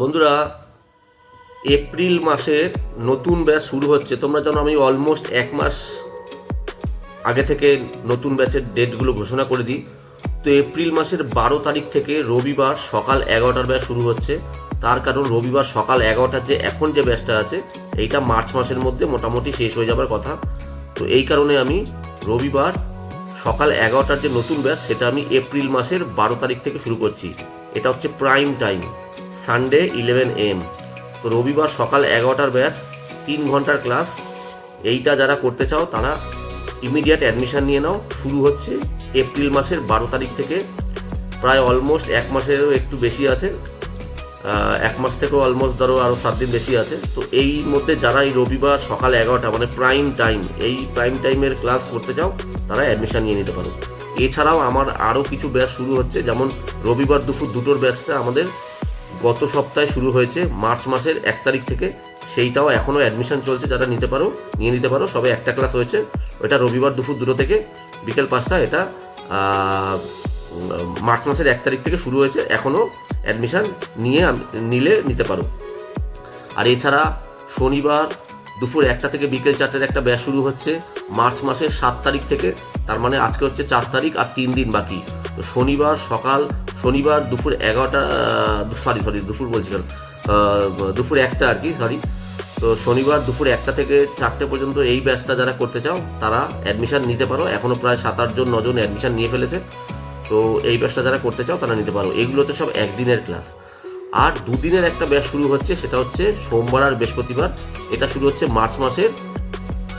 বন্ধুরা, এপ্রিল মাসের নতুন ব্যাচ শুরু হচ্ছে। তোমরা জানো আমি অলমোস্ট এক মাস আগে থেকে নতুন ব্যাচের ডেটগুলো ঘোষণা করে দিই। তো এপ্রিল মাসের 12 তারিখ থেকে রবিবার সকাল 11টার ব্যাচ শুরু হচ্ছে। তার কারণ রবিবার সকাল 11টার যে এখন যে ব্যাচটা আছে এইটা মার্চ মাসের মধ্যে মোটামুটি শেষ হয়ে যাবার কথা। তো এই কারণে আমি রবিবার সকাল 11টার যে নতুন ব্যাচ সেটা আমি এপ্রিল মাসের 12 তারিখ থেকে শুরু করছি। এটা হচ্ছে প্রাইম টাইম, সানডে 11 AM। তো রবিবার সকাল 11টার ব্যাচ, 3 ঘন্টার ক্লাস। এইটা যারা করতে চাও তারা ইমিডিয়েট অ্যাডমিশান নিয়ে নাও। শুরু হচ্ছে এপ্রিল মাসের 12 তারিখ থেকে। প্রায় অলমোস্ট এক মাসেরও একটু বেশি আছে, এক মাস থেকেও অলমোস্ট ধরো আরও 7 দিন বেশি আছে। তো এই মধ্যে যারা এই রবিবার সকাল 11টা মানে প্রাইম টাইম, এই প্রাইম টাইমের ক্লাস করতে চাও তারা অ্যাডমিশান নিয়ে নিতে পারো। এছাড়াও আমার আরও কিছু ব্যাচ শুরু হচ্ছে, যেমন রবিবার দুপুর 2টোর ব্যাচটা আমাদের গত সপ্তাহে শুরু হয়েছে মার্চ মাসের 1 তারিখ থেকে। সেইটাও এখনও অ্যাডমিশন চলছে, যারা নিতে পারো নিয়ে নিতে পারো। সবে একটা ক্লাস হয়েছে, ওটা রবিবার দুপুর 2টো থেকে বিকেল 5টা। এটা মার্চ মাসের 1 তারিখ থেকে শুরু হয়েছে, এখনও অ্যাডমিশান নিলে নিতে পারো। আর এছাড়া শনিবার দুপুর 1টা থেকে বিকেল 4টার একটা ব্যাচ শুরু হচ্ছে মার্চ মাসের 7 তারিখ থেকে। তার মানে আজকে হচ্ছে 4 তারিখ আর 3 দিন বাকি। তো শনিবার দুপুর 11টা, দুপুর বলছি কেন, দুপুর 1টা আর কি, সরি। তো শনিবার দুপুর 1টা থেকে 4টে পর্যন্ত এই ব্যাচটা যারা করতে চাও তারা অ্যাডমিশান নিতে পারো। এখনও প্রায় 7-8 জন 9 জন অ্যাডমিশান নিয়ে ফেলেছে। তো এই ব্যাচটা যারা করতে চাও তারা নিতে পারো। এগুলোতে সব একদিনের ক্লাস। আর দুদিনের একটা ব্যাচ শুরু হচ্ছে, সেটা হচ্ছে সোমবার আর বৃহস্পতিবার। এটা শুরু হচ্ছে মার্চ মাসের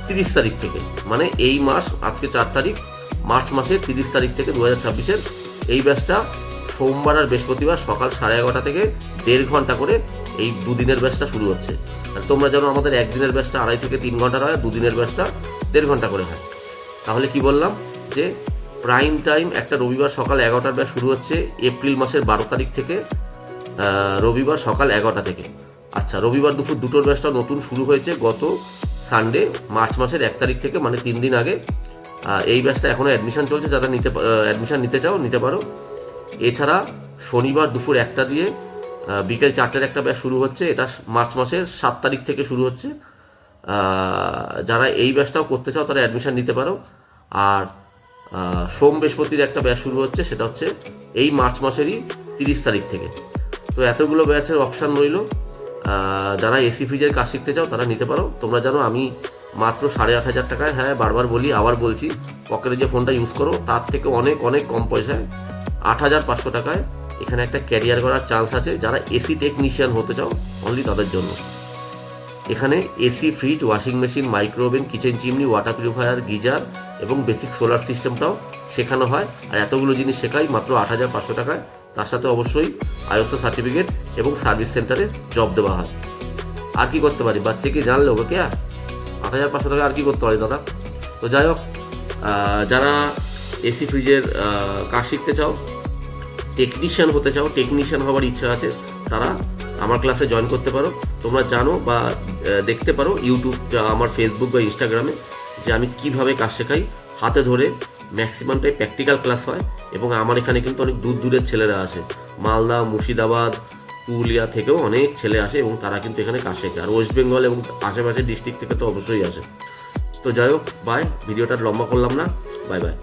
30 তারিখ থেকে। মানে এই মাস, আজকে 4 তারিখ, মার্চ মাসের 30 তারিখ থেকে 2026-এর এই ব্যাচটা সোমবার আর বৃহস্পতিবার সকাল 11:30 থেকে 1.5 ঘন্টা করে এই দুদিনের ব্যাচটা শুরু হচ্ছে। আর তোমরা জানো আমাদের একদিনের ব্যাচটা 2.5 থেকে 3 ঘন্টার হয়, দুদিনের ব্যাচটা 1.5 ঘন্টা করে হয়। তাহলে কি বললাম যে প্রাইম টাইম একটা রবিবার সকাল 11টার ব্যাচ শুরু হচ্ছে এপ্রিল মাসের 12 তারিখ থেকে, রবিবার সকাল 11টা থেকে। আচ্ছা, রবিবার দুপুর 2টোর ব্যাচটা নতুন শুরু হয়েছে গত সানডে মার্চ মাসের 1 তারিখ থেকে, মানে 3 দিন আগে। এই ব্যাচটা এখনও অ্যাডমিশান চলছে, যারা অ্যাডমিশান নিতে চাও নিতে পারো। এছাড়া শনিবার দুপুর 1টা দিয়ে বিকেল 4টার একটা ব্যাচ শুরু হচ্ছে, এটা মার্চ মাসের 7 তারিখ থেকে শুরু হচ্ছে। যারা এই ব্যাচটাও করতে চাও তারা অ্যাডমিশান নিতে পারো। আর সোম বৃহস্পতির একটা ব্যাচ শুরু হচ্ছে, সেটা হচ্ছে এই মার্চ মাসেরই 30 তারিখ থেকে। তো এতগুলো ব্যাচের অপশান রইল। যারা এসি ফ্রিজের কাজ শিখতে চাও তারা নিতে পারো। তোমরা জানো আমি মাত্র 8,500 টাকায়, হ্যাঁ বারবার বলি আবার বলছি, পকেটে যে ফোনটা ইউজ করো তার থেকে অনেক অনেক কম পয়সায় 8,500 টাকায় এখানে একটা ক্যারিয়ার করার চান্স আছে। যারা এসি টেকনিশিয়ান হতে চাও অনলি তাদের জন্য। এখানে AC, fridge, washing machine, micro oven, kitchen chimney, water purifier, geyser এবং বেসিক সোলার সিস্টেমটাও শেখানো হয়। আর এতগুলো জিনিস শেখাই মাত্র 8,500 টাকায়। তার সাথে অবশ্যই আইএসও সার্টিফিকেট এবং সার্ভিস সেন্টারে জব দেওয়া হয়। আর কি করতে পারি, বাচ্চাকে জানলে হবে কে? 8,500 টাকা আর কি করতে পারি দাদা? তো যাই হোক, যারা এসি ফ্রিজের কাজ শিখতে চাও, টেকনিশিয়ান হতে চাও, টেকনিশিয়ান হওয়ার ইচ্ছা আছে, তারা আমার ক্লাসে জয়েন করতে পারো। তোমরা জানো বা দেখতে পারো ইউটিউব, আমার ফেসবুক বা ইনস্টাগ্রামে, যে আমি কিভাবে কাজ শেখাই হাতে ধরে। ম্যাক্সিমামটাই প্র্যাকটিক্যাল ক্লাস হয় এবং আমার এখানে কিন্তু অনেক দূর দূরের ছেলেরা আসে, মালদা, মুর্শিদাবাদ, পুরুলিয়া থেকেও অনেক ছেলে আসে এবং তারা কিন্তু এখানে কাজ শেখে। আর ওয়েস্ট বেঙ্গল এবং আশেপাশের ডিস্ট্রিক্ট থেকে তো অবশ্যই আসে। তো যাই হোক, বাই, ভিডিওটা লম্বা করলাম না, বাই বাই।